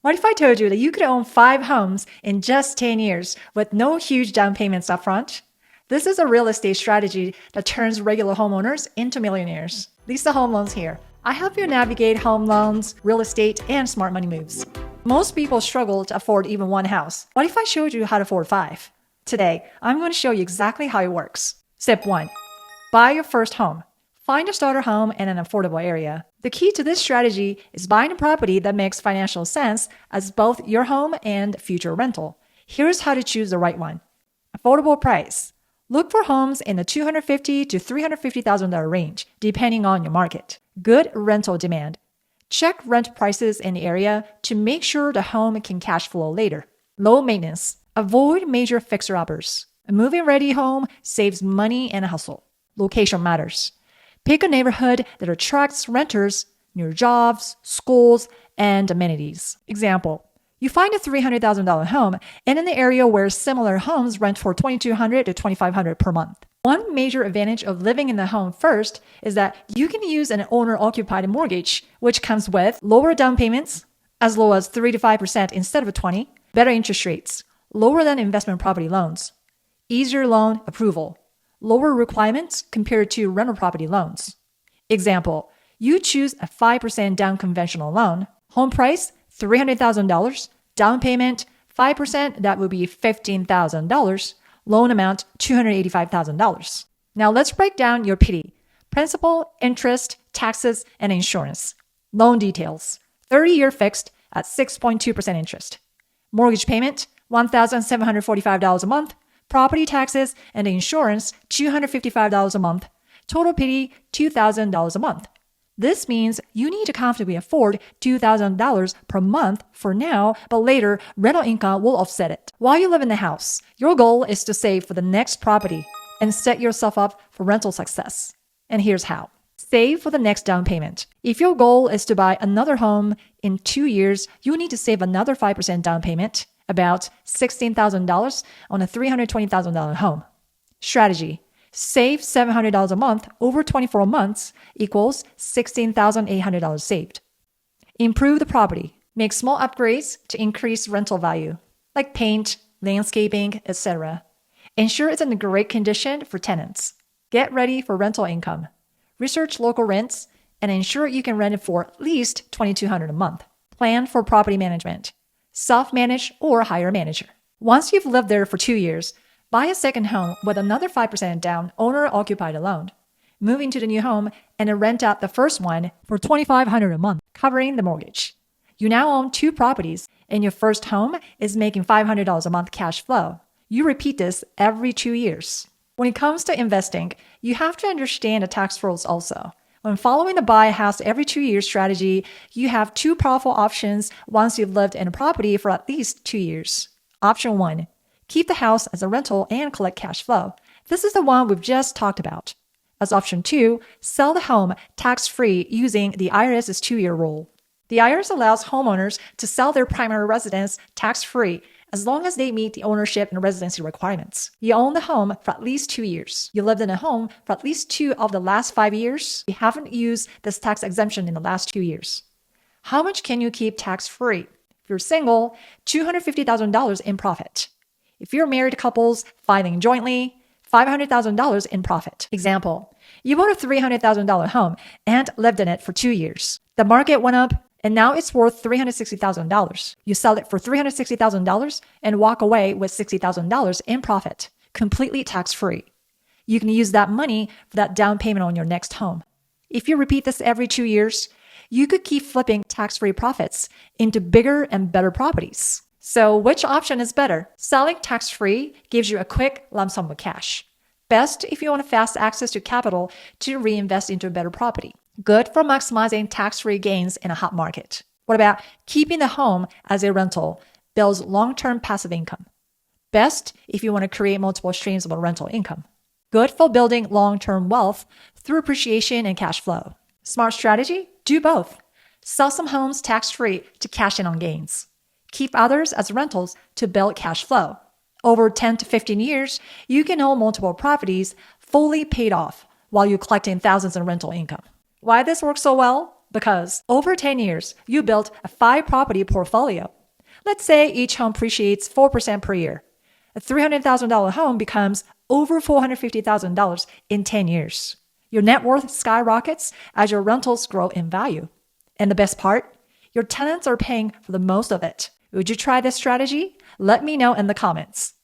What if I told you that you could own 5 homes in just 10 years with no huge down payments upfront? This is a real estate strategy that turns regular homeowners into millionaires. Lisa Home Loans here. I help you navigate home loans, real estate, and smart money moves. Most people struggle to afford even one house. What if I showed you how to afford 5? Today, I'm going to show you exactly how it works. Step 1. Buy your first home. Find a starter home in an affordable area. The key to this strategy is buying a property that makes financial sense as both your home and future rental. Here's how to choose the right one. Affordable price. Look for homes in the $250,000 to $350,000 range, depending on your market. Good rental demand. Check rent prices in the area to make sure the home can cash flow later. Low maintenance. Avoid major fixer-uppers. A move-in-ready home saves money and hassle. Location matters. Pick a neighborhood that attracts renters near jobs, schools, and amenities. Example, you find a $300,000 home in an area where similar homes rent for $2,200 to $2,500 per month. One major advantage of living in the home first is that you can use an owner-occupied mortgage, which comes with lower down payments, as low as 3 to 5% instead of 20%, better interest rates, lower than investment property loans, easier loan approval, lower requirements compared to rental property loans. Example, you choose a 5% down conventional loan, home price $300,000, down payment 5%, that would be $15,000, loan amount $285,000. Now let's break down your PD: principal, interest, taxes, and insurance. Loan details: 30-year fixed at 6.2% interest. Mortgage payment $1,745 a month. Property taxes and insurance $255 a month. Total PD $2,000 a month. This means you need to comfortably afford $2,000 per month for now, but later rental income will offset it. While you live in the house, your goal is to save for the next property and set yourself up for rental success. And here's how. Save for the next down payment. If your goal is to buy another home in 2 years, you need to save another 5% down payment, about $16,000 on a $320,000 home. Strategy. Save $700 a month over 24 months equals $16,800 saved. Improve the property. Make small upgrades to increase rental value, like paint, landscaping, etc. Ensure it's in great condition for tenants. Get ready for rental income. Research local rents and ensure you can rent it for at least $2,200 a month. Plan for property management. Self-manage or hire a manager. Once you've lived there for 2 years, buy a second home with another 5% down, owner-occupied loan. Move into the new home and then rent out the first one for $2,500 a month, covering the mortgage. You now own 2 properties, and your first home is making $500 a month cash flow. You repeat this every 2 years. When it comes to investing, you have to understand the tax rules also. When following the buy a house every 2 years strategy, you have 2 powerful options once you've lived in a property for at least 2 years. Option 1, keep the house as a rental and collect cash flow. This is the one we've just talked about. As option 2, sell the home tax-free using the IRS's 2-year rule. The IRS allows homeowners to sell their primary residence tax-free as long as they meet the ownership and residency requirements. You own the home for at least 2 years. You lived in a home for at least 2 of the last 5 years. You haven't used this tax exemption in the last 2 years. How much can you keep tax-free? If you're single, $250,000 in profit. If you're married couples filing jointly, $500,000 in profit. Example, you bought a $300,000 home and lived in it for 2 years. The market went up, and now it's worth $360,000. You sell it for $360,000 and walk away with $60,000 in profit, completely tax-free. You can use that money for that down payment on your next home. If you repeat this every 2 years, you could keep flipping tax-free profits into bigger and better properties. So which option is better? Selling tax-free gives you a quick lump sum of cash. Best if you want fast access to capital to reinvest into a better property. Good for maximizing tax-free gains in a hot market. What about keeping the home as a rental? Builds long-term passive income. Best if you want to create multiple streams of rental income. Good for building long-term wealth through appreciation and cash flow. Smart strategy? Do both. Sell some homes tax-free to cash in on gains. Keep others as rentals to build cash flow. Over 10 to 15 years, you can own multiple properties fully paid off while you're collecting thousands in rental income. Why this works so well? because over 10 years, you built a 5-property portfolio. Let's say each home appreciates 4% per year. A $300,000 home becomes over $450,000 in 10 years. Your net worth skyrockets as your rentals grow in value. And the best part? Your tenants are paying for the most of it. Would you try this strategy? Let me know in the comments.